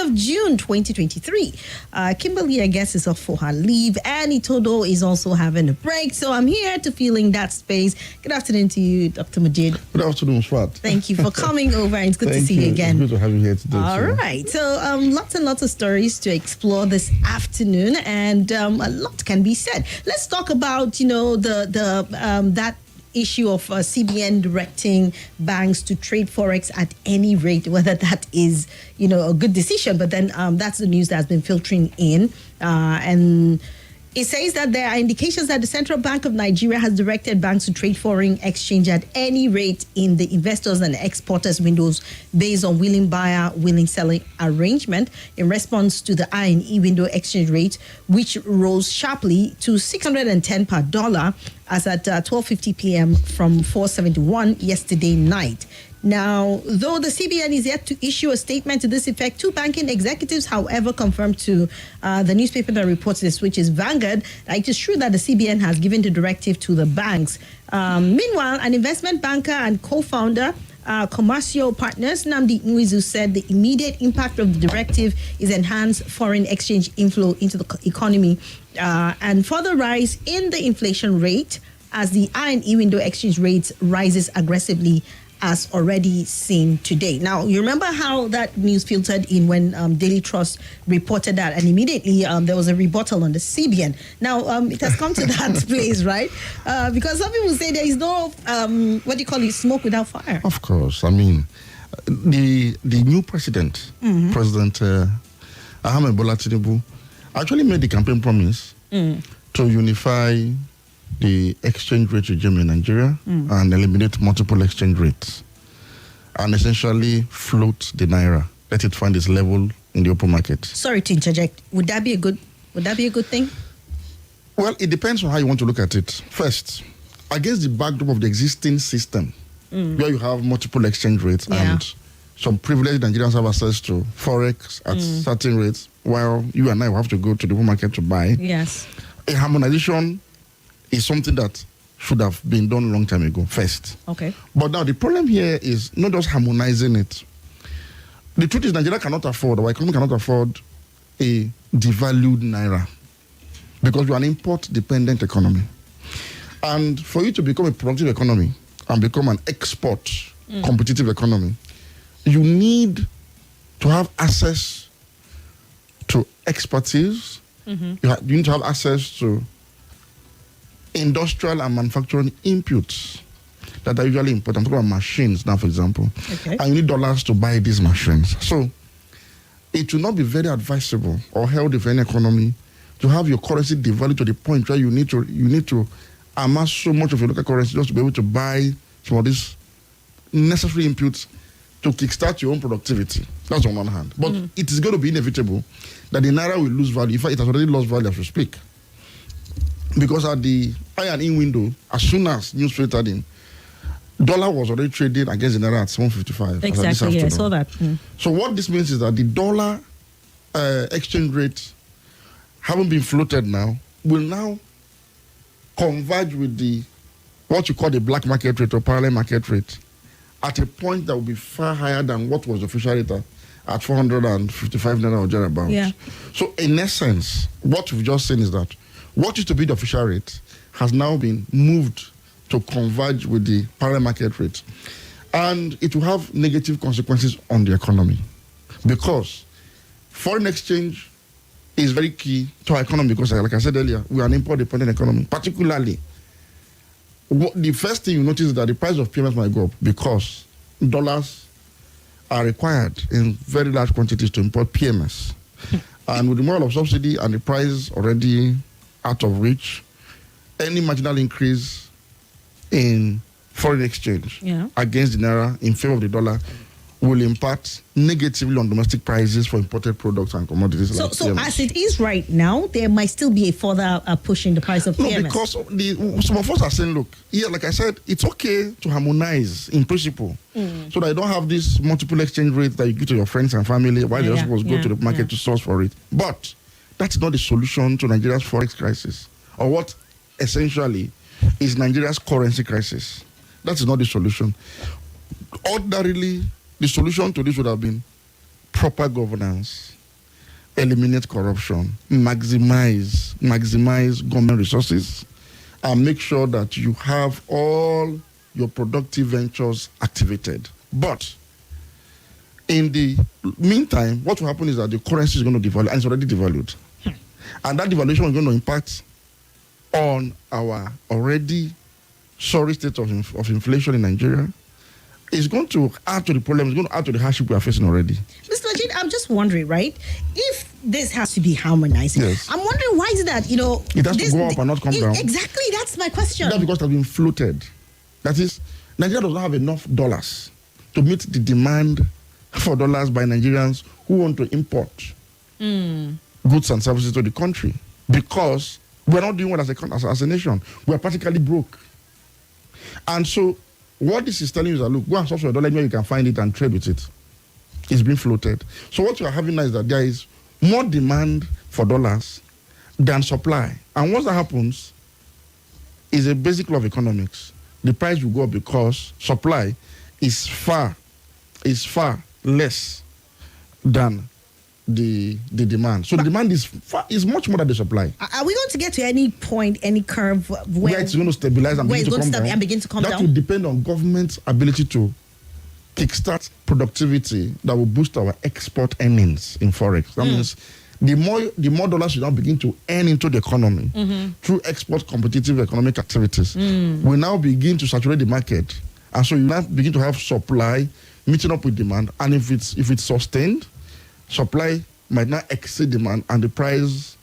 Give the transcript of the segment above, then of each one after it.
of June 2023. Kimberly, I guess, is off for her leave, and Itodo is also having a break. So I'm here to fill in that space. Good afternoon to you, Dr. Majeed. Good afternoon, Swat. Thank you for coming over, and it's good to see you again. It's good to have you here today. All right. So lots and lots of stories to explore this afternoon, and a lot can be said. Let's talk about, that issue of CBN directing banks to trade Forex at any rate, whether that is, a good decision. But then that's the news that's been filtering in. And it says that there are indications that the Central Bank of Nigeria has directed banks to trade foreign exchange at any rate in the investors and exporters windows based on willing buyer, willing seller arrangement in response to the I&E window exchange rate, which rose sharply to 610 per dollar as at 12:50 p.m. from 471 yesterday night. Now, though the CBN is yet to issue a statement to this effect, two banking executives, however, confirmed to the newspaper that reports this, which is Vanguard, that it is true that the CBN has given the directive to the banks. Meanwhile, an investment banker and co-founder, Commercial Partners, Nnamdi Nwizu, said the immediate impact of the directive is enhanced foreign exchange inflow into the economy and further rise in the inflation rate as the I&E window exchange rates rises aggressively, as already seen today. Now, you remember how that news filtered in when Daily Trust reported that, and immediately there was a rebuttal on the CBN. Now, it has come to that place, right? Because some people say there is no, smoke without fire. Of course. I mean, the new president, President Ahmed Bola Tinubu, actually made the campaign promise to unify the exchange rate regime in Nigeria and eliminate multiple exchange rates and essentially float the naira, let it find its level in the open market. Sorry to interject. Would that be a good thing? Well, it depends on how you want to look at it. First, against the backdrop of the existing system, where you have multiple exchange rates and some privileged Nigerians have access to Forex at certain rates, while you and I will have to go to the open market to buy. Yes. A harmonization is something that should have been done a long time ago, first. Okay. But now the problem here is not just harmonizing it. The truth is Nigeria cannot afford, our economy cannot afford a devalued naira because we are an import-dependent economy. And for you to become a productive economy and become an export competitive economy, you need to have access to expertise. You need to have access to industrial and manufacturing inputs that are usually important. I'm talking about machines now, for example. Okay. And you need dollars to buy these machines. So it will not be very advisable or healthy for any economy to have your currency devalued to the point where you need to amass so much of your local currency just to be able to buy some of these necessary inputs to kickstart your own productivity. That's on one hand. But it is going to be inevitable that the naira will lose value. In fact, it has already lost value as we speak. Because at the I&E window, as soon as news filtered in, dollar was already trading against the naira at 755. Exactly, yeah, I saw that. So what this means is that the dollar exchange rate, having been floated now, will now converge with what you call the black market rate or parallel market rate at a point that will be far higher than what was the official rate at 455 naira or thereabouts. Yeah. So in essence, what we've just seen is that what used to be the official rate has now been moved to converge with the parallel market rate. And it will have negative consequences on the economy because foreign exchange is very key to our economy because, like I said earlier, we are an import-dependent economy. Particularly, the first thing you notice is that the price of PMS might go up because dollars are required in very large quantities to import PMS. And with the model of subsidy and the price already out of reach, any marginal increase in foreign exchange against the naira in favor of the dollar will impact negatively on domestic prices for imported products and commodities. So as it is right now, there might still be a further push in the price of PMS. No, because some of us are saying, look, like I said, it's okay to harmonize in principle so that you don't have this multiple exchange rate that you give to your friends and family while you're supposed to go to the market to source for it. But that's not the solution to Nigeria's Forex crisis or what essentially is Nigeria's currency crisis. That is not the solution. Ordinarily, the solution to this would have been proper governance, eliminate corruption, maximize government resources, and make sure that you have all your productive ventures activated. But in the meantime, what will happen is that the currency is going to devalue, and it's already devalued. And that devaluation is going to impact on our already sorry state of inflation in Nigeria. It's going to add to the problem. It's going to add to the hardship we are facing already. Mr. Majeed, I'm just wondering, right? If this has to be harmonized, yes. I'm wondering why is that, it has to go up and not come down. Exactly, that's my question. That's because it has been floated. That is, Nigeria does not have enough dollars to meet the demand for dollars by Nigerians who want to import goods and services to the country, because we're not doing well as a nation. We're practically broke. And so what this is telling you is that, look, go and source your dollar where you can find it and trade with it. It's being floated. So what you are having now is that there is more demand for dollars than supply. And once that happens, is a basic law of economics. The price will go up because supply is far less than the demand. So the demand is much more than the supply. Are we going to get to any point, any curve where it's going to stabilize and begin to come down? That will depend on government's ability to kickstart productivity that will boost our export earnings in Forex. That means the more dollars you now begin to earn into the economy through export competitive economic activities, will now begin to saturate the market. And so you now begin to have supply meeting up with demand. And if it's sustained, supply might not exceed demand, and the price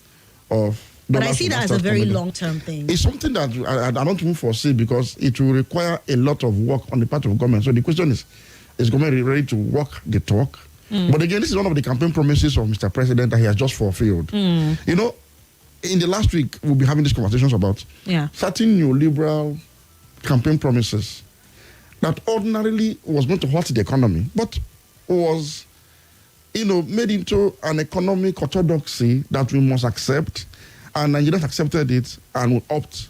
of but I see that as a very long-term thing. It's something that I don't even foresee, because it will require a lot of work on the part of government. So the question is government ready to walk the talk? But again, this is one of the campaign promises of Mr. President that he has just fulfilled. In the last week, we'll be having these conversations about certain neoliberal campaign promises that ordinarily was going to hurt the economy, but was made into an economic orthodoxy that we must accept, and Nigerians accepted it and will opt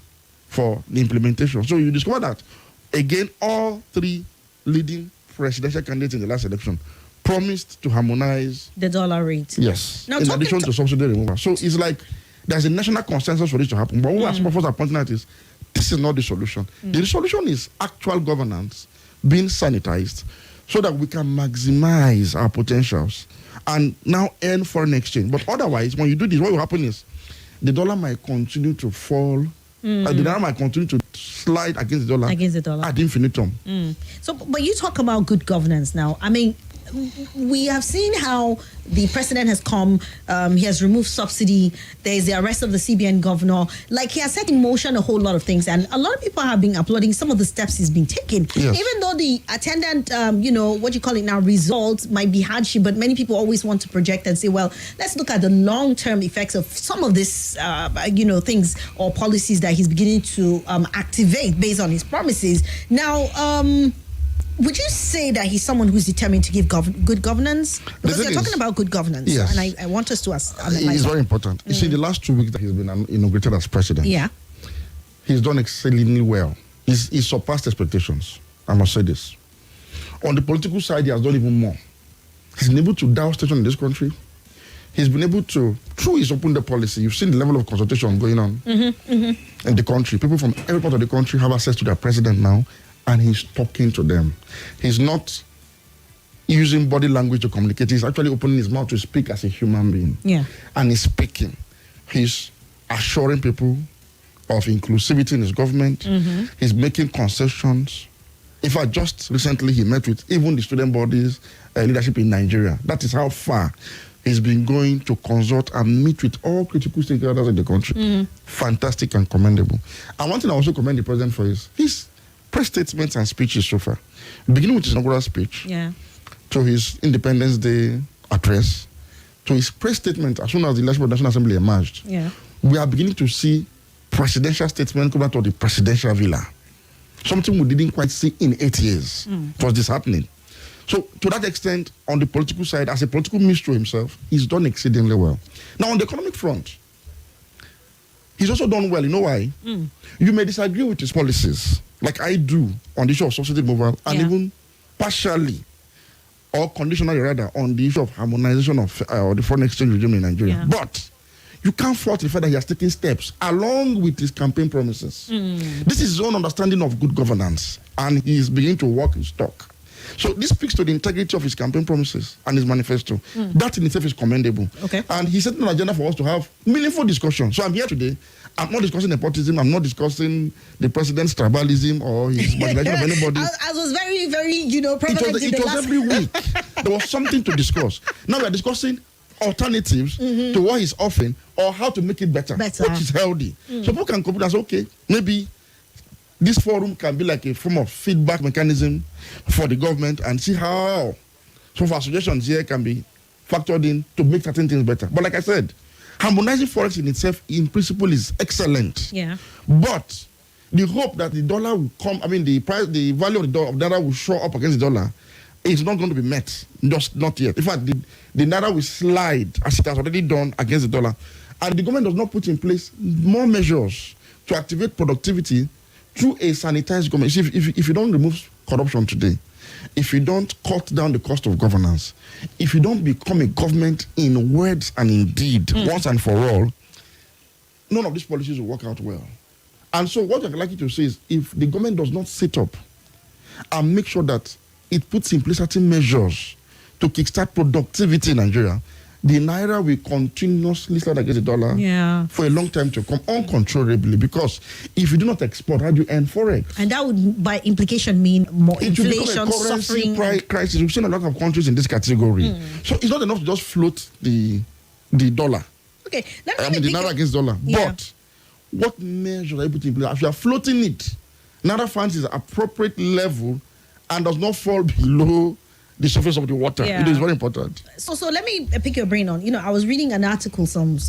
for the implementation. So you discover that, again, all three leading presidential candidates in the last election promised to harmonize the dollar rate. Yes, now, in addition to subsidy removal. So it's like there's a national consensus for this to happen. But what some of us are pointing out is this is not the solution. The solution is actual governance being sanitized, so that we can maximize our potentials and now earn foreign exchange. But otherwise, when you do this, what will happen is the dollar might continue to fall. The dollar might continue to slide against the dollar. Ad infinitum. So, but you talk about good governance now. I mean, we have seen how the president has come, he has removed subsidy, there's the arrest of the CBN governor. Like, he has set in motion a whole lot of things, and a lot of people have been applauding some of the steps he's been taking. Yes. Even though the attendant, what you call it now, results might be hardship, but many people always want to project and say, well, let's look at the long-term effects of some of this, things or policies that he's beginning to activate based on his promises. Now, would you say that he's someone who's determined to give good governance? Because you're talking about good governance, yes. And I want us to analyze It's very important. You see, the last 2 weeks that he's been inaugurated as president, he's done exceedingly well. He's surpassed expectations, I must say this. On the political side, he has done even more. He's been able to douse station in this country. He's been able to, through his open door policy, you've seen the level of consultation going on in the country. People from every part of the country have access to their president now, and he's talking to them. He's not using body language to communicate. He's actually opening his mouth to speak as a human being. Yeah. And he's speaking. He's assuring people of inclusivity in his government. He's making concessions. In fact, just recently he met with even the student bodies leadership in Nigeria. That is how far he's been going to consult and meet with all critical stakeholders in the country. Fantastic and commendable. And one thing I also commend the president for is his press statements and speeches so far. Beginning with his inaugural speech, to his Independence Day address, to his press statement as soon as the leadership of the National Assembly emerged, we are beginning to see presidential statements come out of the presidential villa. Something we didn't quite see in 8 years. It was disheartening. So, to that extent, on the political side, as a political minister himself, he's done exceedingly well. Now, on the economic front, he's also done well. You know why? You may disagree with his policies, like I do on the issue of subsidy removal, and even partially or conditional rather, on the issue of harmonization of the foreign exchange regime in Nigeria. Yeah. But you can't fault the fact that he has taken steps along with his campaign promises. This is his own understanding of good governance, and he is beginning to walk his talk. So this speaks to the integrity of his campaign promises and his manifesto. That in itself is commendable. Okay. And he set an agenda for us to have meaningful discussion. So I'm here today. I'm not discussing nepotism. I'm not discussing the president's tribalism or his marginalization of anybody. I was very, very, prevalent It was every week. There was something to discuss. Now we are discussing alternatives to what he's offering or how to make it better. Which is healthy. So people can compare and say, okay, maybe this forum can be like a form of feedback mechanism for the government and see how some of our suggestions here can be factored in to make certain things better. But like I said, harmonizing Forex in itself, in principle, is excellent. Yeah. But the hope that the dollar will come, the value of the dollar will show up against the dollar is not going to be met. Just not yet. In fact, the naira will slide as it has already done against the dollar. And the government does not put in place more measures to activate productivity through a sanitized government. If you don't remove corruption today, if you don't cut down the cost of governance, if you don't become a government in words and in deed once and for all, none of these policies will work out well. And so what I'd like you to say is, if the government does not sit up and make sure that it puts in place certain measures to kickstart productivity in Nigeria, the naira will continuously slide against the dollar for a long time to come, uncontrollably. Because if you do not export, how do you end Forex? And that would, by implication, mean more it inflation, will become a suffering. Crisis. We've seen a lot of countries in this category. So it's not enough to just float the dollar. Okay, the naira against dollar. Yeah. But what measures are you putting in place? If you are floating it, naira funds is appropriate level and does not fall below the surface of the water. Yeah. It is very important. So let me pick your brain on, I was reading an article some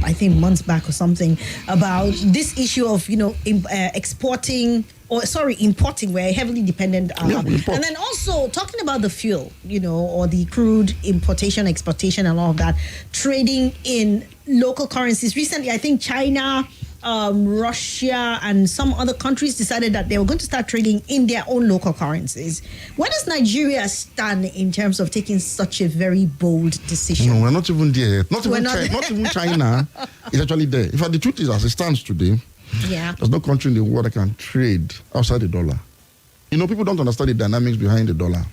I think months back or something about this issue of, importing. We're heavily dependent on. And then also talking about the fuel, or the crude importation, exportation and all of that, trading in local currencies. Recently, I think China, Russia and some other countries decided that they were going to start trading in their own local currencies. Where does Nigeria stand in terms of taking such a very bold decision? No, we're not even there yet. Not even China is actually there. In fact, the truth is, as it stands today, there's no country in the world that can trade outside the dollar. People don't understand the dynamics behind the dollar.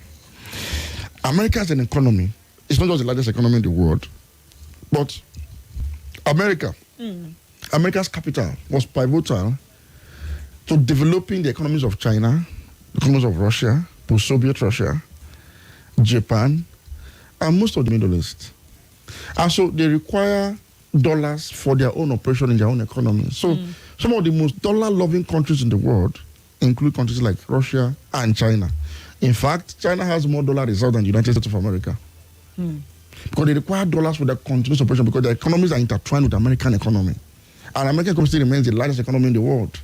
America as an economy, it's not just the largest economy in the world, but America's capital was pivotal to developing the economies of China, the economies of Russia, post-Soviet Russia, Japan, and most of the Middle East. And so they require dollars for their own operation in their own economy. So some of the most dollar-loving countries in the world include countries like Russia and China. In fact, China has more dollar reserves than the United States of America. Because they require dollars for their continuous operation because their economies are intertwined with the American economy. And American economy still remains the largest economy in the world.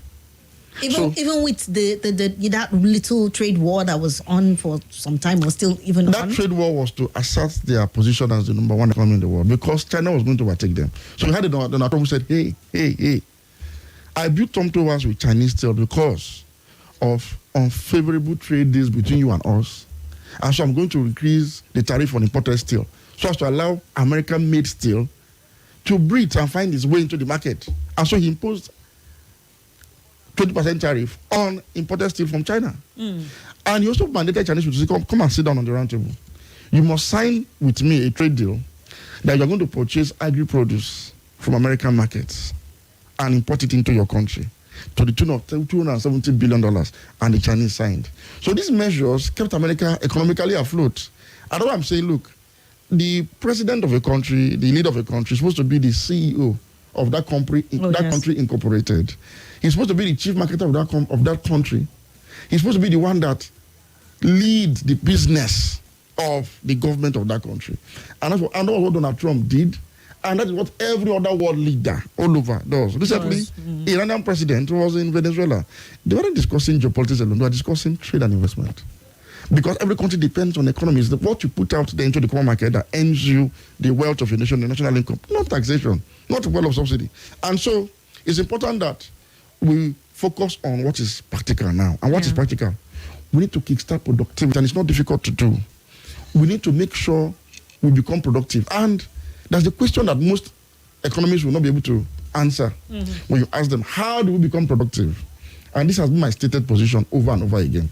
Even with that little trade war that was on for some time, was still even that on? Trade war was to assert their position as the number one economy in the world because China was going to overtake them. So we had Donald Trump who said, hey, I built Tom Towers with Chinese steel because of unfavorable trade deals between you and us. And so I'm going to increase the tariff on imported steel so as to allow American-made steel to breathe and find its way into the market. And so he imposed 20% tariff on imported steel from China. And he also mandated Chinese to say, come and sit down on the round table. You must sign with me a trade deal that you're going to purchase agri-produce from American markets and import it into your country to the tune of $270 billion. And the Chinese signed. So these measures kept America economically afloat. And what I'm saying, look, the president of a country, the leader of a country, is supposed to be the CEO of that country, country incorporated. He's supposed to be the chief marketer of that country. He's supposed to be the one that leads the business of the government of that country. And that's what Donald Trump did. And that is what every other world leader all over does. Recently, Iranian president was in Venezuela. They weren't discussing geopolitics alone. They were discussing trade and investment. Because every country depends on economies. What you put out there into the common market that earns you the wealth of your nation, the national income, not taxation, not the wealth of subsidy. And so it's important that we focus on what is practical now. And what is practical? We need to kickstart productivity, and it's not difficult to do. we need to make sure we become productive. And that's the question that most economists will not be able to answer when you ask them, how do we become productive? And this has been my stated position over and over again.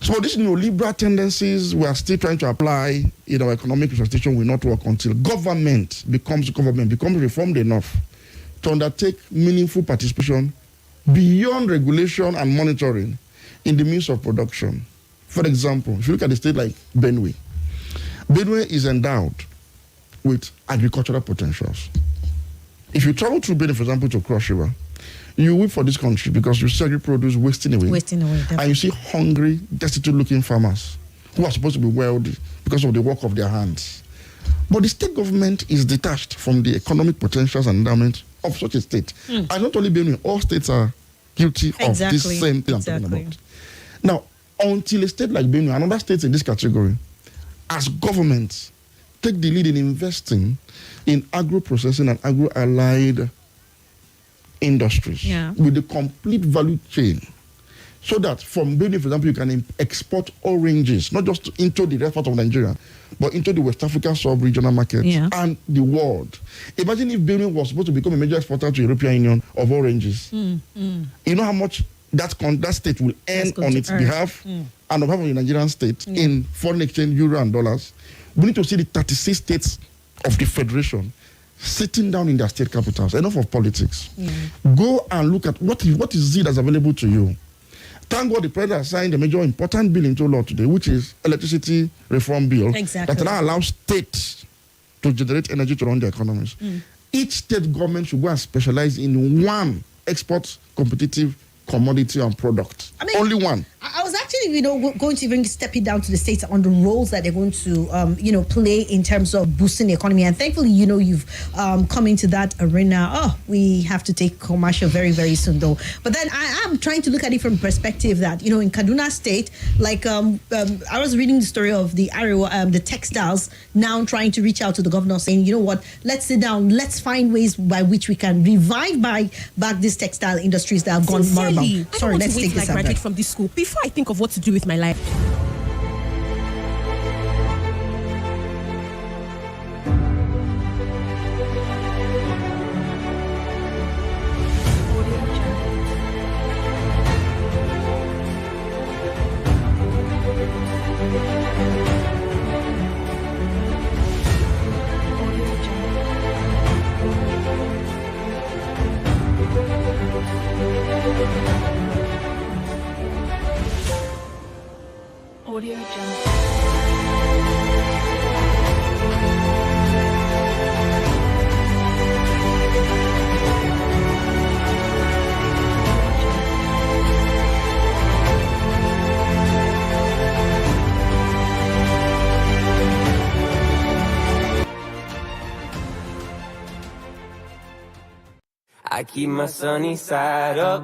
So these neoliberal tendencies we are still trying to apply in our economic resuscitation will not work until government becomes reformed enough to undertake meaningful participation beyond regulation and monitoring in the means of production. For example, if you look at a state like Benue, Benue is endowed with agricultural potentials. If you travel through Benue, for example, to Cross River, you weep for this country because you see agri-produce wasting away. Definitely. And you see hungry, destitute-looking farmers who are supposed to be wealthy because of the work of their hands. But the state government is detached from the economic potentials and endowment of such a state. And not only Benue, all states are guilty of this same thing I'm talking about. Now, until a state like Benue and other states in this category, as governments, take the lead in investing in agro-processing and agro-allied industries with the complete value chain, so that from Benue, for example, you can export oranges, not just into the rest part of Nigeria, but into the West Africa sub-regional market and the world. Imagine if Benue was supposed to become a major exporter to the European Union of oranges. You know how much that state will earn on its behalf and on behalf of the Nigerian state in foreign exchange, euro and dollars. We need to see the 36 states of the Federation sitting down in their state capitals. Enough of politics. Go and look at what is it that's available to you. Thank God the president has signed a major important bill into law today, which is electricity reform bill that now allows states to generate energy to run their economies. Each state government should go and specialize in one export competitive commodity and product. I mean, only one. I was actually, going to even step it down to the states on the roles that they're going to, play in terms of boosting the economy. And thankfully, you've come into that arena. Oh, we have to take commercial very, very soon, though. But then I am trying to look at it from perspective that, in Kaduna State, like I was reading the story of the the textiles now trying to reach out to the governor saying, you know what, let's sit down, let's find ways by which we can revive back these textile industries that have gone moribund. Sorry, let's take this. I graduate from this school before I think of what to do with my life. I keep my sunny side up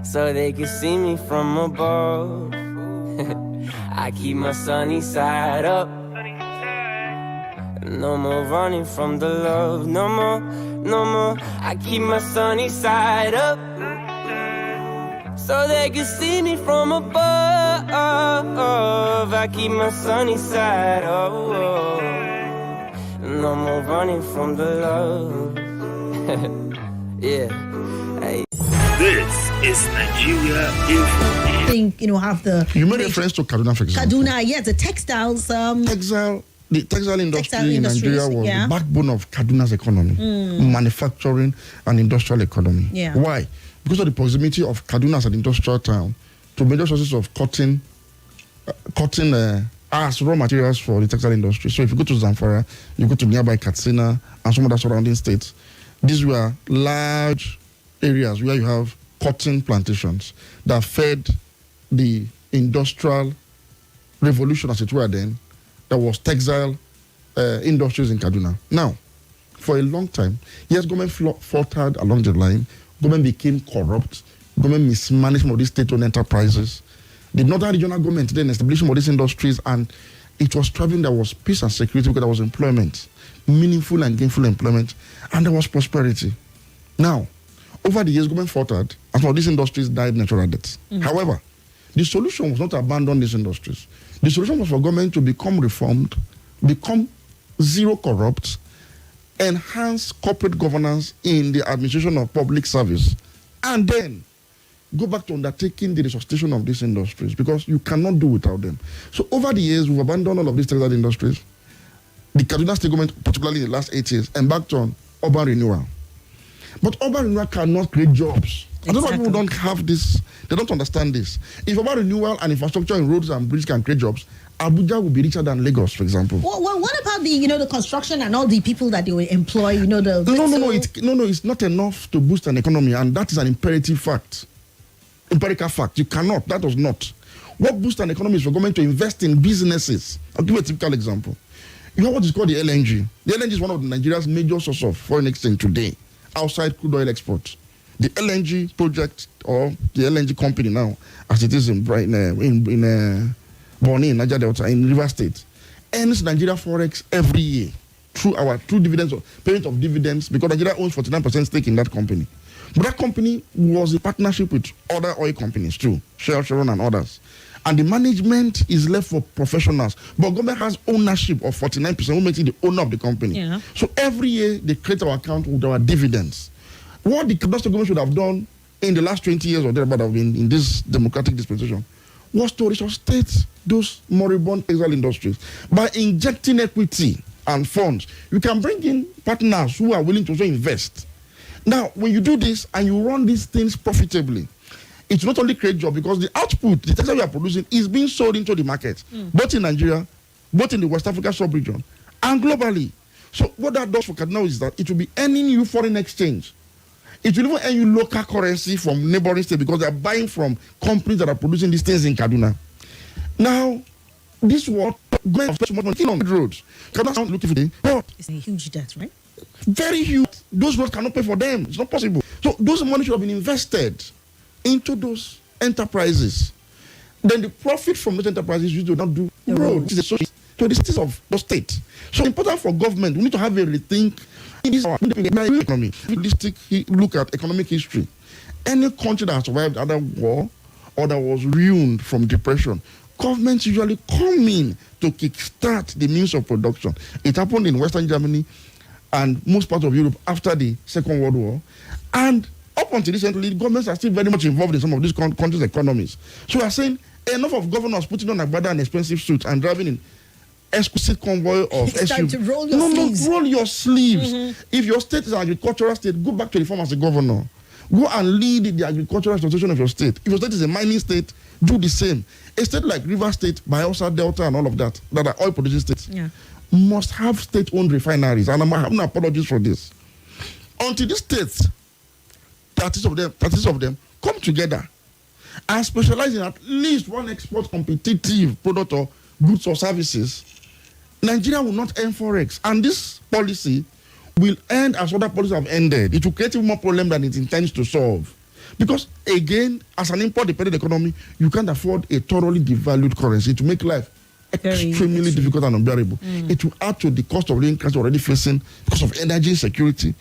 so they can see me from above. I keep my sunny side up. No more running from the love. No more, no more. I keep my sunny side up so they can see me from above. I keep my sunny side up. No more running from the love. Yeah. Hey. This is Nigeria Info. I think, have the... You made reference to Kaduna, for example. Kaduna, yes, the textiles... The textile industry in Nigeria was the backbone of Kaduna's economy, manufacturing and industrial economy. Yeah. Why? Because of the proximity of Kaduna as an industrial town to major sources of cotton as raw materials for the textile industry. So if you go to Zamfara, you go to nearby Katsina and some other surrounding states, these were large areas where you have cotton plantations that fed the industrial revolution, as it were then, that was textile industries in Kaduna. Now, for a long time, yes, government faltered along the line. Government became corrupt. Government mismanaged some of these state-owned enterprises. The Northern Regional Government then established some of these industries, and it was thriving. There was peace and security because there was employment, meaningful and gainful employment, and there was prosperity. Now, over the years, government faltered, and some of these industries died natural deaths. However, the solution was not to abandon these industries. The solution was for government to become reformed, become zero corrupt, enhance corporate governance in the administration of public service, and then go back to undertaking the resuscitation of these industries, because you cannot do without them. So over the years, we've abandoned all of these textile industries. The Kaduna State government, particularly in the last 8 years, embarked on urban renewal. But urban renewal cannot create jobs. I don't know if people don't have this, they don't understand this. If urban renewal and infrastructure in roads and bridges can create jobs, Abuja will be richer than Lagos, for example. Well, what about the, the construction and all the people that they will employ, No, it's not enough to boost an economy, and that is an empirical fact. You cannot, that does not. What boosts an economy is for government to invest in businesses. I'll give you a typical example. You have what is called the LNG. The LNG is one of Nigeria's major sources of foreign exchange today, outside crude oil exports. The LNG project, or the LNG company now, as it is in Bonny, in Niger Delta, in River State, earns Nigeria Forex every year through dividends, or payment of dividends, because Nigeria owns 49% stake in that company. But that company was a partnership with other oil companies too, Shell, Chevron, and others. And the management is left for professionals. But government has ownership of 49%, who makes it the owner of the company. Yeah. So every year, they create our account with our dividends. What the government should have done in the last 20 years or thereabout in this democratic dispensation was to resuscitate those moribund textile industries by injecting equity and funds. You can bring in partners who are willing to also invest. Now, when you do this and you run these things profitably, it will not only create jobs, because the output, the textile we are producing, is being sold into the market, both in Nigeria, both in the West Africa sub-region, and globally. So what that does for Kaduna is that it will be earning you foreign exchange. It will even earn you local currency from neighboring states, because they are buying from companies that are producing these things in Kaduna. Now, this was going to spend money on roads. Kaduna is looking for them. It's a huge debt, right? Very huge. Those roads cannot pay for them. It's not possible. So those money should have been invested into those enterprises. Then the profit from those enterprises used to not do roads. So the cities of the state. So important for government. We need to have a rethink in this economy. Realistic look at economic history. Any country that has survived either war or that was ruined from depression, governments usually come in to kickstart the means of production. It happened in Western Germany and most parts of Europe after the Second World War. And up until recently, governments are still very much involved in some of these countries' economies. So we are saying enough of governors putting on agbada and expensive suits and driving in exquisite convoy of It's time to roll your sleeves. Roll your sleeves. If your state is an agricultural state, go back to the farm as a governor. Go and lead the agricultural association of your state. If your state is a mining state, do the same. A state like River State, Bayelsa, Delta, and all of that are oil producing states, must have state-owned refineries. And I'm having apologies for this. Until these states, 30 of them, come together and specialize in at least one export competitive product or goods or services, Nigeria will not earn Forex. And this policy will end as other policies have ended. It will create even more problem than it intends to solve. Because, again, as an import-dependent economy, you can't afford a thoroughly devalued currency to make life extremely difficult and unbearable. It will add to the cost of living crisis already facing because of energy insecurity.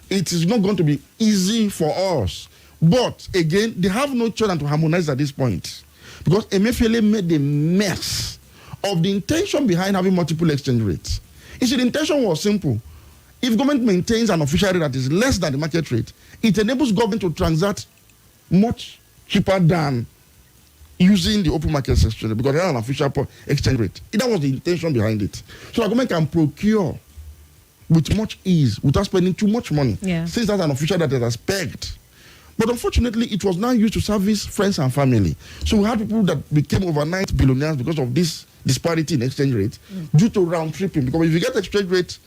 It is not going to be easy for us. But, again, they have no choice than to harmonize at this point. Because Emefiele made a mess of the intention behind having multiple exchange rates. You see, the intention was simple. If government maintains an official rate that is less than the market rate, it enables government to transact much cheaper than using the open market exchange, because they have an official exchange rate. That was the intention behind it. So the government can procure with much ease without spending too much money, since that's an official that is pegged. But unfortunately, it was now used to service friends and family. So we had people that became overnight billionaires because of this disparity in exchange rate due to round tripping. Because if you get exchange rate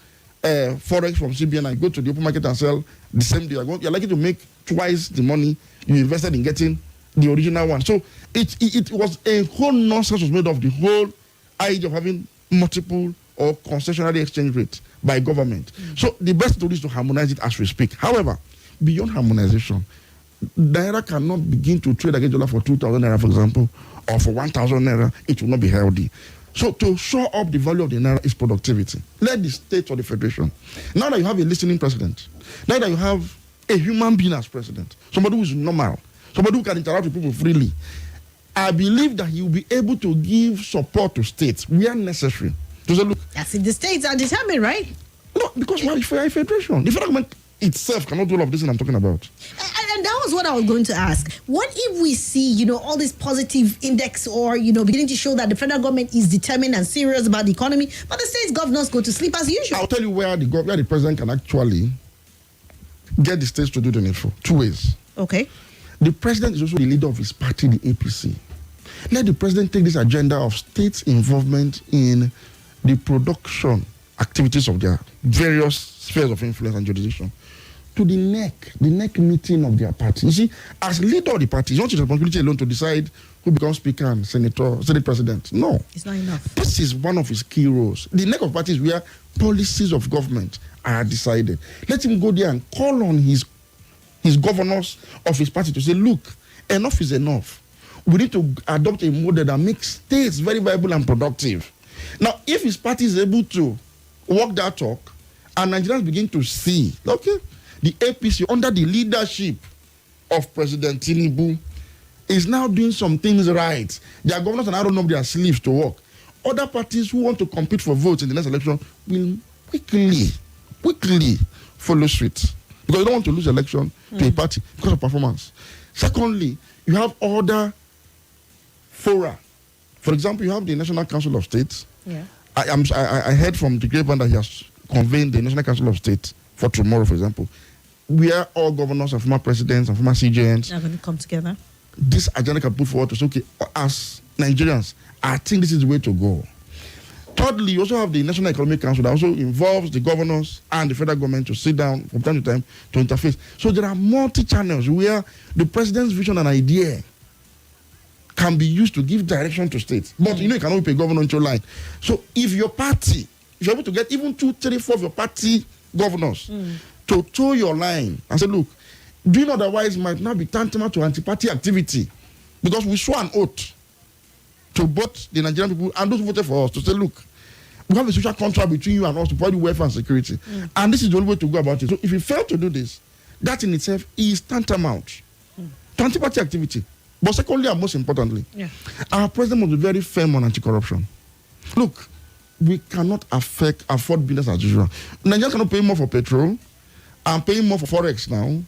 Forex from CBN and go to the open market and sell the same day, you're likely to make twice the money you invested in getting the original one. So it was a whole nonsense was made of the whole idea of having multiple or concessionary exchange rate by government. So the best to do is to harmonize it as we speak. However, beyond harmonization, Naira cannot begin to trade against dollar for 2,000 Naira, for example, or for 1,000 Naira. It will not be healthy. So to show up the value of the Naira is productivity. Let the state or the federation. Now that you have a listening president, now that you have a human being as president, somebody who is normal, somebody who can interact with people freely, I believe that he will be able to give support to states where necessary. To say, look, That's if the states are determined, right? no, because we're a federation. The federal government itself cannot do all of this thing I'm talking about. And that was what I was going to ask. What if we see, all this positive index or, beginning to show that the federal government is determined and serious about the economy, but the states governors go to sleep as usual? I'll tell you where the president can actually get the states to do the needful. 2 ways. Okay. The president is also the leader of his party, the APC. Let the president take this agenda of states' involvement in the production activities of their various spheres of influence and jurisdiction to the neck meeting of their party. You see, as leader of the party, it's not his responsibility alone to decide who becomes speaker and senate president. No. It's not enough. This is one of his key roles. The neck of party is where policies of government are decided. Let him go there and call on his governors of his party to say, look, enough is enough. We need to adopt a model that makes states very viable and productive. Now, if his party is able to walk that talk, and Nigerians begin to see, okay, the APC under the leadership of President Tinubu is now doing some things right. Their governors are now running up their sleeves to work. Other parties who want to compete for votes in the next election will quickly follow suit. Because you don't want to lose election to a party because of performance. Secondly, you have other fora. For example, you have the National Council of States. Yeah. I heard from the grapevine that he has convened the National Council of State for tomorrow, for example, where all governors and former presidents and former CJNs Are going to come together. this agenda can put forward to say, okay, as Nigerians, I think this is the way to go. Thirdly, you also have the National Economic Council that also involves the governors and the federal government to sit down from time to time to interface. So there are multi-channels where the president's vision and idea can be used to give direction to states. But you cannot pay governor into line. So if your party, if you're able to get even 2, 3, 4 of your party governors to toe your line and say, look, doing otherwise might not be tantamount to anti-party activity, because we swore an oath to both the Nigerian people and those who voted for us to say, look, we have a social contract between you and us to provide you welfare and security. And this is the only way to go about it. So if you fail to do this, that in itself is tantamount to anti-party activity. But secondly, and most importantly, our president must be very firm on anti-corruption. Look, we cannot afford business as usual. Nigerians cannot pay more for petrol and paying more for Forex now,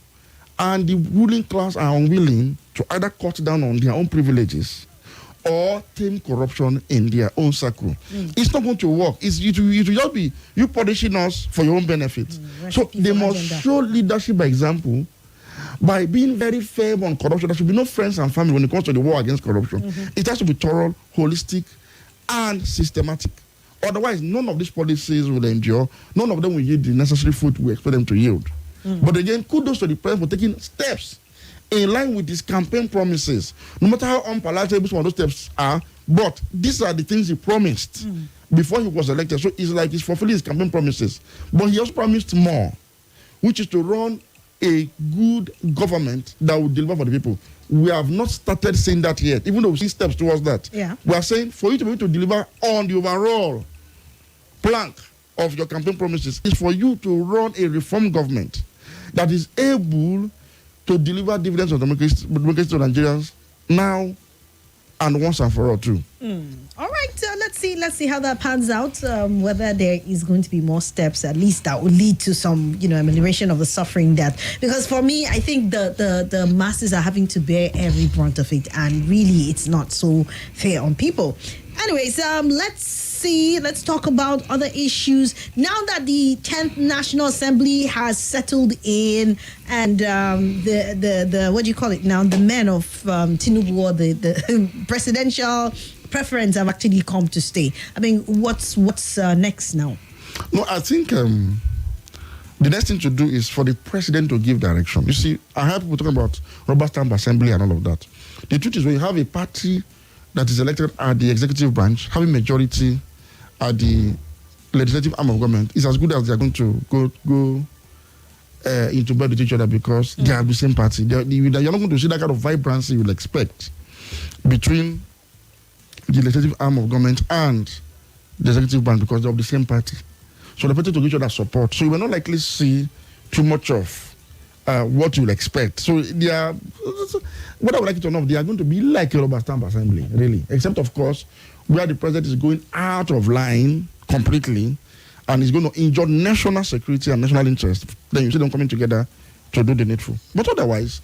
and the ruling class are unwilling to either cut down on their own privileges or tame corruption in their own circle. It's not going to work. It will just be you punishing us for your own benefit. So they must show leadership by example, by being very firm on corruption. There should be no friends and family when it comes to the war against corruption. It has to be thorough, holistic, and systematic. Otherwise, none of these policies will endure. None of them will yield the necessary food we expect them to yield. But again, kudos to the president for taking steps in line with his campaign promises. No matter how unpalatable some of those steps are, but these are the things he promised before he was elected. So it's like he's fulfilling his campaign promises. But he also promised more, which is to run a good government that will deliver for the people. We have not started saying that yet, even though we see steps towards that. We are saying for you to be able to deliver on the overall plank of your campaign promises is for you to run a reform government that is able to deliver dividends of democracy to Nigerians now and once and for all too. All right, let's see how that pans out. Whether there is going to be more steps, at least that will lead to some, amelioration of the suffering that. Because for me, I think the masses are having to bear every brunt of it, and really, it's not so fair on people. Anyways, let's talk about other issues. Now that the 10th National Assembly has settled in, and the what do you call it now? The men of Tinubu, or the presidential preference have actually come to stay. I mean, what's next now? No, I think the next thing to do is for the president to give direction. You see, I heard people talking about rubber stamp assembly and all of that. The truth is, when you have a party that is elected at the executive branch, having majority at the legislative arm of government, is as good as they are going to go into bed with each other, because they are the same party. You're not going to see that kind of vibrancy you will expect between the legislative arm of government and the executive branch, because they're of the same party. So they're better to give each other support. So you will not likely see too much of what you'll expect. So they are, what I would like you to know, they are going to be like a rubber stamp assembly, really. Except, of course, where the president is going out of line completely and is going to injure national security and national interest. Then you see them coming together to do the needful. But otherwise,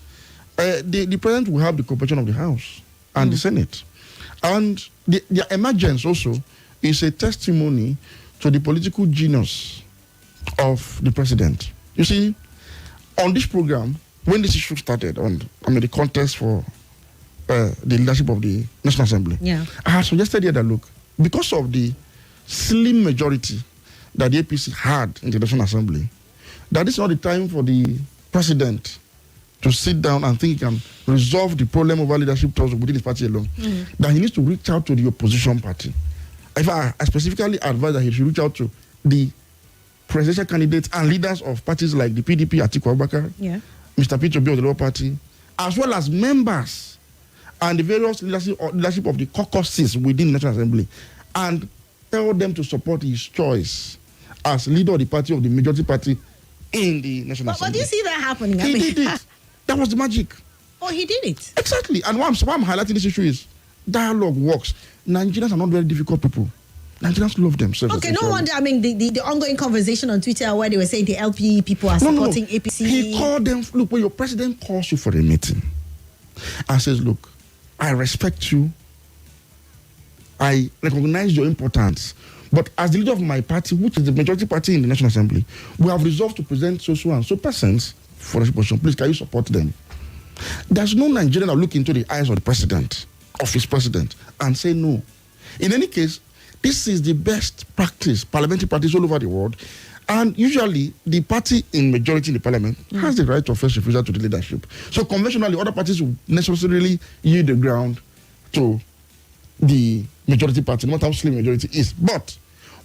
the president will have the cooperation of the House and the Senate. And their emergence also is a testimony to the political genius of the president. You see, on this program, when this issue started, the contest for the leadership of the National Assembly, I had suggested here that, look, because of the slim majority that the APC had in the National Assembly, that this is not the time for the president to sit down and think he can resolve the problem over leadership towards within his party alone. That he needs to reach out to the opposition party. In fact, I specifically advise that he should reach out to the presidential candidates and leaders of parties like the PDP, Atiku Abubakar, Mr. Peter Obi of the Labour Party, as well as members and the various leadership of the caucuses within the National Assembly, and tell them to support his choice as leader of the party, of the majority party in the National Assembly. But do you see that happening? He did it. That was the magic. Oh, he did it. Exactly. And why I'm highlighting this issue is dialogue works. Nigerians are not very difficult people. Nigerians love themselves. Okay, no wonder. The ongoing conversation on Twitter where they were saying the LP people are supporting APC. He called them. Look, when your president calls you for a meeting and says, look, I respect you. I recognize your importance. But as the leader of my party, which is the majority party in the National Assembly, we have resolved to present so and so persons for this position. Please, can you support them? There's no Nigerian that will look into the eyes of the president, of his president, and say no. In any case, this is the best practice, parliamentary practice all over the world. And usually, the party in majority in the parliament has the right of first refusal to the leadership. So conventionally, other parties will necessarily yield the ground to the majority party, no matter how slim majority is. But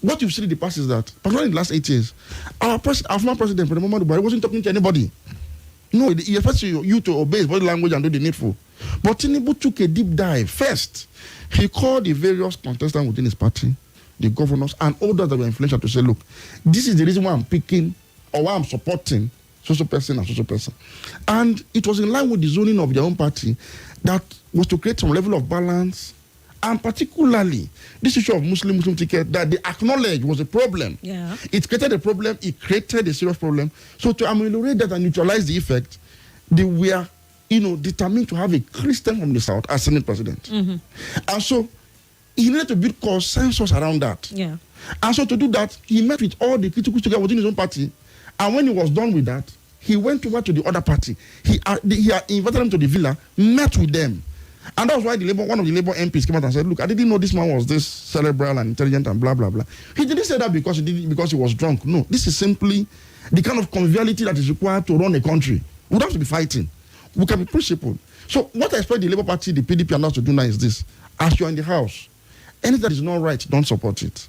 what you've seen in the past is that, particularly in the last 8 years, our former president, for the moment, but he wasn't talking to anybody. No, he expects you to obey his body language and do the needful. But Tinubu took a deep dive. First, he called the various contestants within his party, the governors, and others that were influential to say, look, this is the reason why I'm picking or why I'm supporting social person and social person. And it was in line with the zoning of their own party that was to create some level of balance. And particularly, this issue of Muslim ticket that they acknowledged was a problem. Yeah. It created a problem. It created a serious problem. So to ameliorate that and neutralize the effect, they were, determined to have a Christian from the South as Senate president. And so he needed to build consensus around that. Yeah. And so to do that, he met with all the critical together within his own party. And when he was done with that, he went over to the other party. He invited them to the villa, met with them. And that was why one of the Labour MPs came out and said, look, I didn't know this man was this cerebral and intelligent and blah, blah, blah. He didn't say that because he was drunk. No, this is simply the kind of conviviality that is required to run a country. We don't have to be fighting. We can be principled. So what I expect the Labour Party, the PDP and us to do now is this. As you're in the House, anything that is not right, don't support it.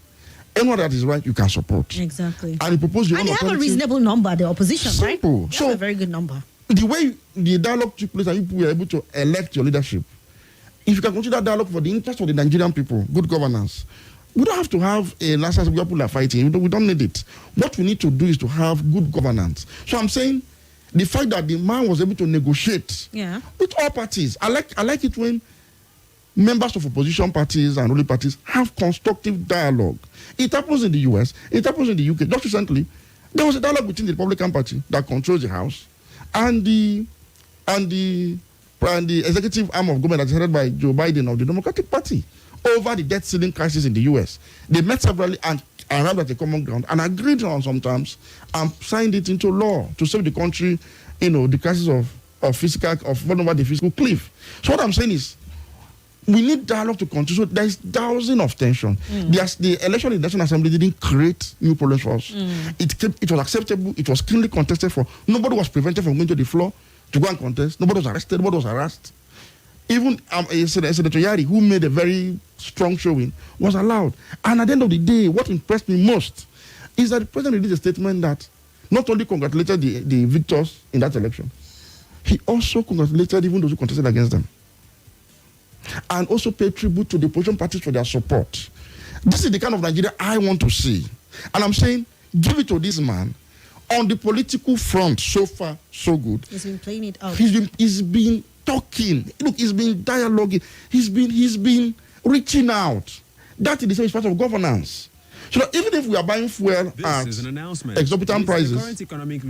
Anyone that is right, you can support. Exactly. And you propose your own they have a reasonable number, the opposition, Simple. right? They So have a very good number. The way the dialogue took place and you were able to elect your leadership, if you can consider dialogue for the interest of the Nigerian people, good governance, we don't have to have a license where people are fighting. We don't need it. What we need to do is to have good governance. So I'm saying the fact that the man was able to negotiate with all parties. I like it when members of opposition parties and ruling parties have constructive dialogue. It happens in the US. It happens in the UK. Just recently, there was a dialogue between the Republican Party that controls the House and the executive arm of government that's headed by Joe Biden of the Democratic Party over the debt ceiling crisis in the US. They met severally and arrived at a common ground and agreed on some terms and signed it into law to save the country, the crisis of running over the fiscal cliff. So what I'm saying is, we need dialogue to continue. So there is dousing of tension. The election in the National Assembly didn't create new problems for us. It was acceptable. It was cleanly contested for. Nobody was prevented from going to the floor to go and contest. Nobody was arrested. Nobody was harassed. Even Senator Yari, who made a very strong showing, was allowed. And at the end of the day, what impressed me most is that the president released a statement that not only congratulated the victors in that election, he also congratulated even those who contested against them. And also paid tribute to the opposition parties for their support. This is the kind of Nigeria I want to see. And I'm saying, give it to this man. On the political front, so far, so good. He's been playing it out. He's been talking. Look, he's been dialoguing. He's been reaching out. That is the same part of governance. So that even if we are buying fuel at exorbitant prices, the current economic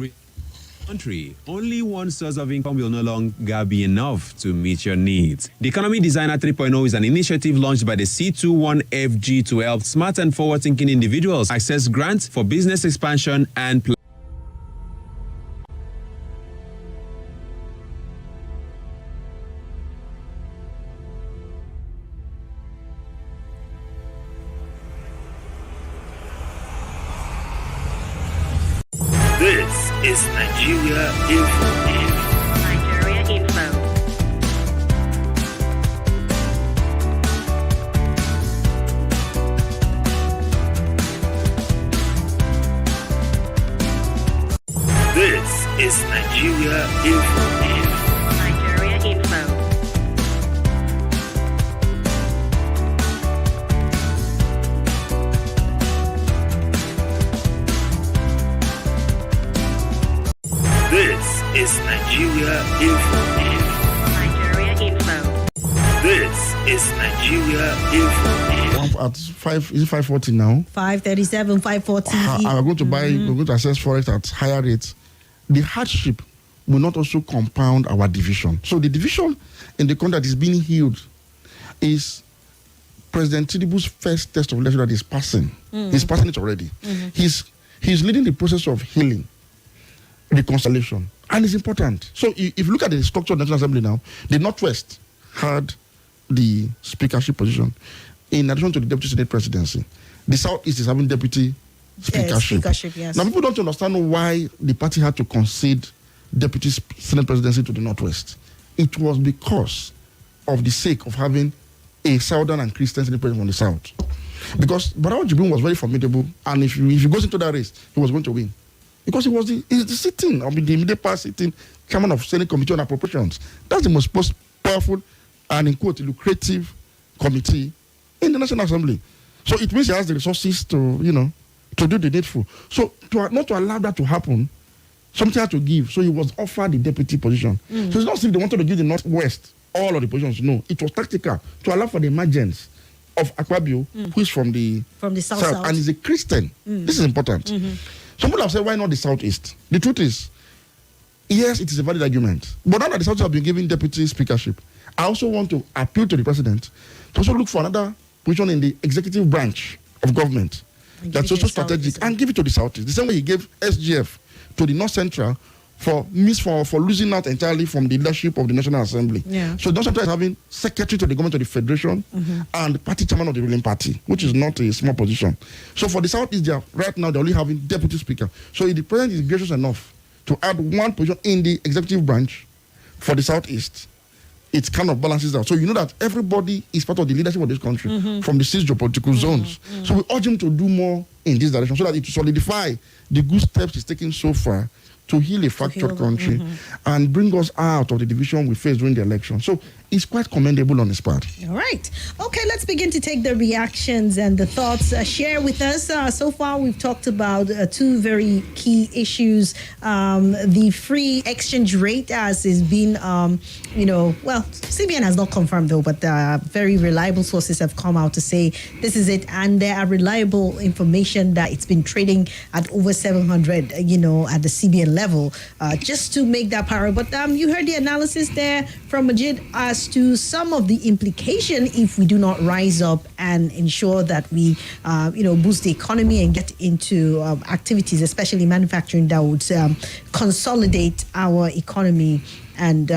country, only one source of income will no longer be enough to meet your needs. The Economy Designer 3.0 is an initiative launched by the C21FG to help smart and forward-thinking individuals access grants for business expansion and This is Nigeria Info. Nigeria Info. This is Nigeria Info. Nigeria Info. This is Nigeria Info. Nigeria Info. This is Nigeria Info. at 540 now. 537, 540. We're going to we're going to access Forex at higher rates. The hardship will not also compound our division. So the division in the country that is being healed is President Tinubu's first test of leadership that is passing. He's passing it already. He's leading the process of healing, reconciliation, and it's important. So if you look at the structure of the National Assembly now, the Northwest had the speakership position in addition to the deputy Senate presidency. The Southeast is having deputy speakership. Yes. Now people don't understand why the party had to concede deputy Senate presidency to the Northwest. It was because of the sake of having a Southern and Christian Senate president from the South. Because Barao Jibrin was very formidable, and if he goes into that race, he was going to win. Because he was the sitting, the immediate past sitting chairman of Senate Committee on Appropriations. That's the most powerful and, in quote, lucrative committee in the National Assembly. So it means he has the resources to do the needful. So not to allow that to happen, something had to give. So he was offered the deputy position. So it's not as if they wanted to give the Northwest all of the positions. No, it was tactical to allow for the emergence of Akpabio, who is from the South and is a Christian. This is important. Some people have said, why not the Southeast? The truth is, yes, it is a valid argument. But now that the South have been given deputy speakership, I also want to appeal to the president to also look for another position in the executive branch of government that's also strategic and give it to the Southeast. The same way he gave SGF to the North Central for losing out entirely from the leadership of the National Assembly. Yeah. So the North Central is having secretary to the government of the Federation and party chairman of the ruling party, which is not a small position. So for the Southeast, right now they're only having deputy speaker. So if the president is gracious enough to add one position in the executive branch for the Southeast, it kind of balances out. So you know that everybody is part of the leadership of this country from the 6 geopolitical zones. So we urge him to do more in this direction so that it will solidify the good steps he's taken so far to heal a fractured country and bring us out of the division we faced during the election. So it's quite commendable on his part. All right. Okay, let's begin to take the reactions and the thoughts. Share with us. So far, we've talked about two very key issues. The free exchange rate, as is being, CBN has not confirmed though, but very reliable sources have come out to say this is it. And there are reliable information that it's been trading at over 700, at the CBN level, just to make that power. But you heard the analysis there from Majeed as to some of the implication if we do not rise up and ensure that we, boost the economy and get into activities, especially manufacturing, that would consolidate our economy and,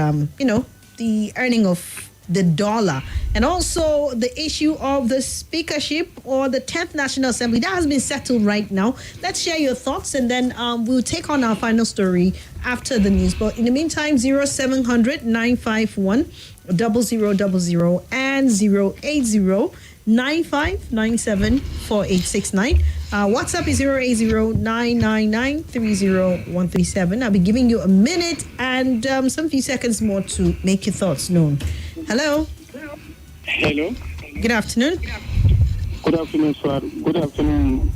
the earning of the dollar. And also the issue of the speakership or the 10th National Assembly, that has been settled right now. Let's share your thoughts and then we'll take on our final story after the news. But in the meantime, 0700 951 0000 and 080 9597 4869. WhatsApp is 080-999-30137. I'll be giving you a minute and some few seconds more to make your thoughts known. Hello. Hello. Good afternoon. Good afternoon, sir. Good afternoon,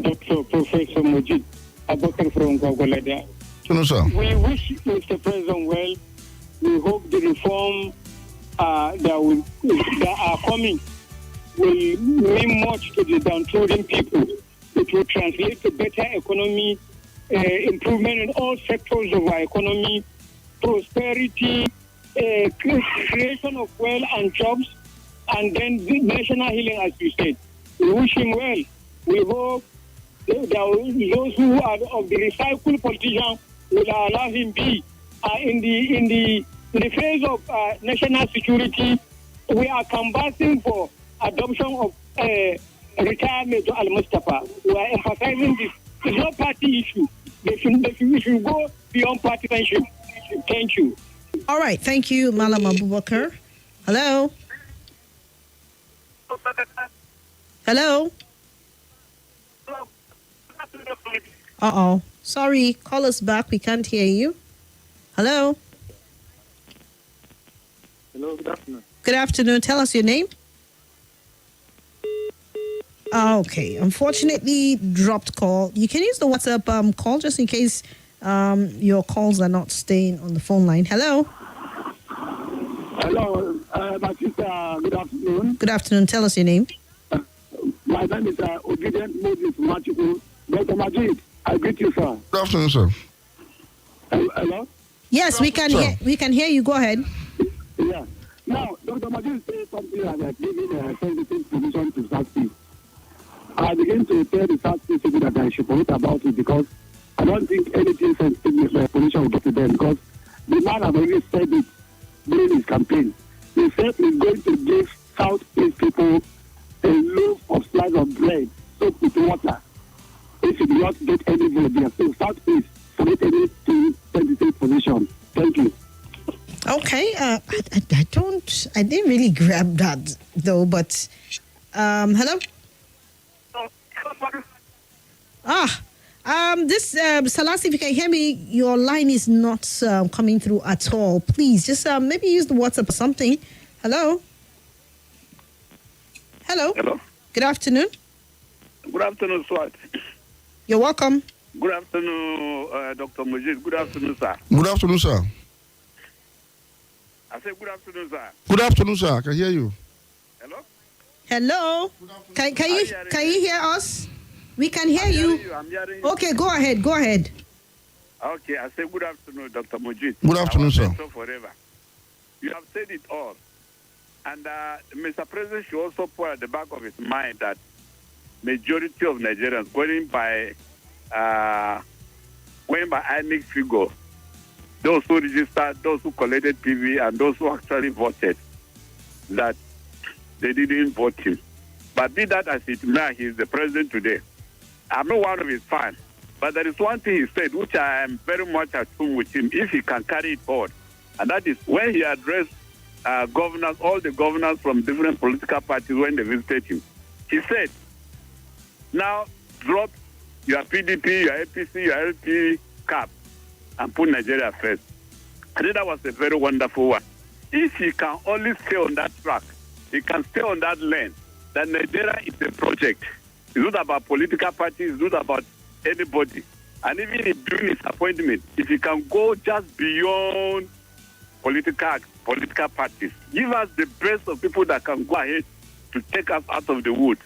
Dr. Professor Majeed. Abubakar from Gwagwalada. No, sir. We wish Mr. President well. We hope the reform that are coming will mean much to the downtrodden people. It will translate to better economy, improvement in all sectors of our economy, prosperity, creation of wealth and jobs, and then the national healing, as you said. We wish him well. We hope that those who are of the recycled politician will allow him be in the face of national security. We are canvassing for adoption of retirement to Al-Mustafa. We are emphasizing this. It's not party issue. They should go beyond partisanship. Thank you. All right. Thank you, Malam Abubakar. Hello. Hello. Uh-oh. Sorry. Call us back. We can't hear you. Hello. Hello, good afternoon. Good afternoon. Tell us your name. Okay. Unfortunately, dropped call. You can use the WhatsApp call just in case your calls are not staying on the phone line. Hello. Hello, my sister. Good afternoon. Good afternoon. Tell us your name. My name is Obedient Moses Majeed. Dr. Majeed, I greet you, sir. Good afternoon, sir. Hello? Yes, we can hear. We can hear you. Go ahead. Yeah. Now, Dr. Majeed said something like giving a sensitive position to Southeast. I begin to tell the Southeast people that I should forget about it because I don't think anything sensitive position will get to them because the man has already said it during his campaign. He said he's going to give Southeast people a loaf of slice of bread soaked with water. If you do not get any vote there, so Southeast forget anything sensitive position. Thank you. Okay. I didn't really grab that though. But hello. This Salas, if you can hear me, your line is not coming through at all. Please just maybe use the WhatsApp or something. Hello. Hello. Hello. Good afternoon. Good afternoon, Swat. You're welcome. Good afternoon, Dr. Majeed. Good afternoon, sir. Good afternoon, sir. I said good afternoon, sir. Good afternoon, sir. I can hear you. Hello. Hello. Can you hear us? We can hear you. I'm hearing you. Okay, go ahead. Go ahead. Okay, I say good afternoon, Dr. Majeed. Good afternoon, sir. Forever. You have said it all. And Mr. President should also put at the back of his mind that majority of Nigerians going by INEC figure, those who registered, those who collected PV, and those who actually voted, that they didn't vote him. But be that as it may, he is the president today. I'm not one of his fans, but there is one thing he said, which I am very much at home with him, if he can carry it forward. And that is when he addressed governors, all the governors from different political parties when they visited him. He said, now drop your PDP, your APC, your LP cap and put Nigeria first. I think that was a very wonderful one. If he can only stay on that track, he can stay on that lane, that Nigeria is a project. It's not about political parties, it's not about anybody. And even in doing his appointment, if he can go just beyond political parties, give us the best of people that can go ahead to take us out of the woods.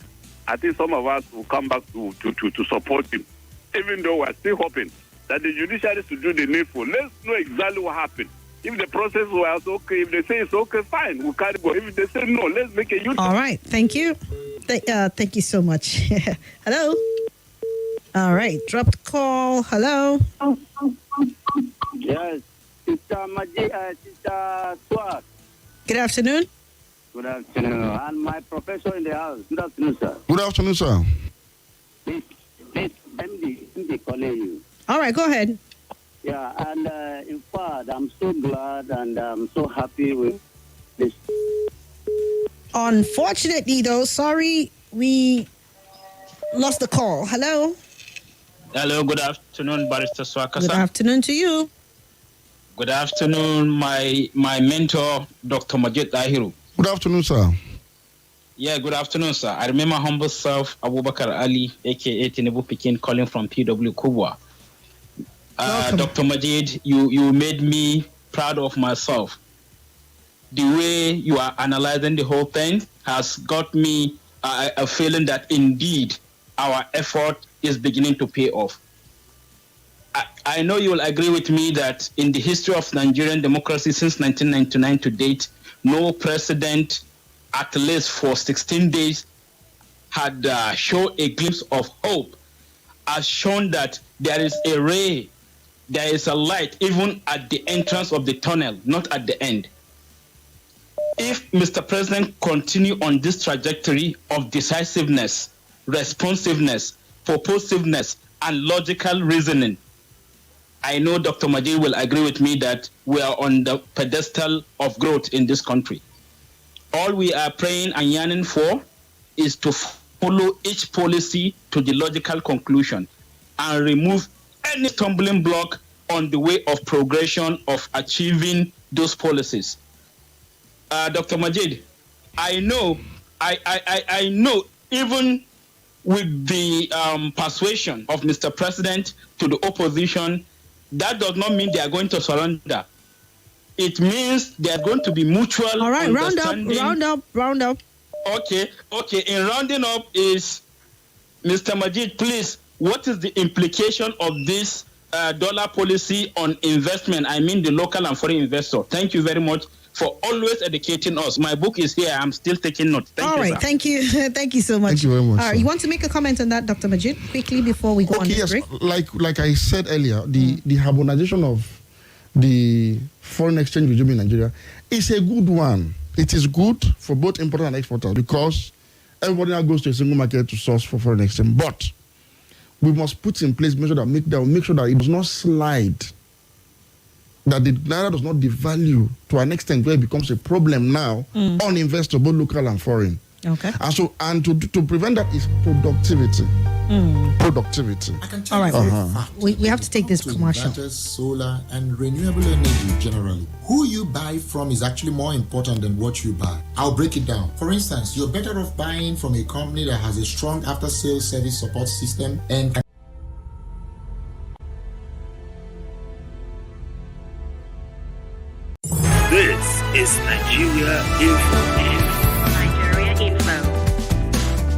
I think some of us will come back to support him, even though we're still hoping that the judiciary should do the needful. Let's know exactly what happened. If the process was okay, if they say it's okay, fine, we'll carry go. If they say no, let's make a U-turn. All right. Thank you. Thank you so much. Hello. All right. Dropped call. Hello. Yes. Sister Majeed, Sister Swat. Good afternoon. Good afternoon. And my professor in the house. Good afternoon, sir. Good afternoon, sir. This MD calling you. All right. Go ahead. Yeah, and in fact, I'm so glad and I'm so happy with this. Unfortunately, though, sorry, we lost the call. Hello. Hello, good afternoon, Barrister Swakasa. Good afternoon to you. Good afternoon, my mentor, Dr. Majeed Dahiru. Good afternoon, sir. Yeah, good afternoon, sir. I remember humble self, Abubakar Ali, a.k.a. Tinubu Pekin, calling from PW Kubwa. Dr. Majeed, you made me proud of myself. The way you are analyzing the whole thing has got me a feeling that indeed our effort is beginning to pay off. I know you will agree with me that in the history of Nigerian democracy since 1999 to date, no president, at least for 16 days, had shown a glimpse of hope, has shown that there is a ray, there is a light even at the entrance of the tunnel, not at the end. If Mr. President continue on this trajectory of decisiveness, responsiveness, purposiveness, and logical reasoning, I know Dr. Majeed will agree with me that we are on the pedestal of growth in this country. All we are praying and yearning for is to follow each policy to the logical conclusion and remove any stumbling block on the way of progression of achieving those policies. Dr. Majeed, I know, even with the persuasion of Mr. President to the opposition, that does not mean they are going to surrender. It means they are going to be mutual. All right, understanding. round up. Okay. In rounding up is, Mr. Majeed, please, what is the implication of this dollar policy on investment? I mean the local and foreign investor. Thank you very much for always educating us. My book is here. I'm still taking notes. All right, thank you. Thank you so much. Thank you very much. All right, you want to make a comment on that, Dr. Majeed, quickly before we go on to break? Like I said earlier, the harmonization of the foreign exchange regime in Nigeria is a good one. It is good for both importers and exporters because everybody now goes to a single market to source for foreign exchange. But we must put in place make sure that it does not slide, that the naira does not devalue to an extent where it becomes a problem now on investors, both local and foreign. Okay. And to prevent that is productivity. Productivity. I can tell All you right. for a fact, We have to take this to commercial. inverters, solar, and renewable energy generally. Who you buy from is actually more important than what you buy. I'll break it down. For instance, you're better off buying from a company that has a strong after-sales service support system and This is Nigeria Info.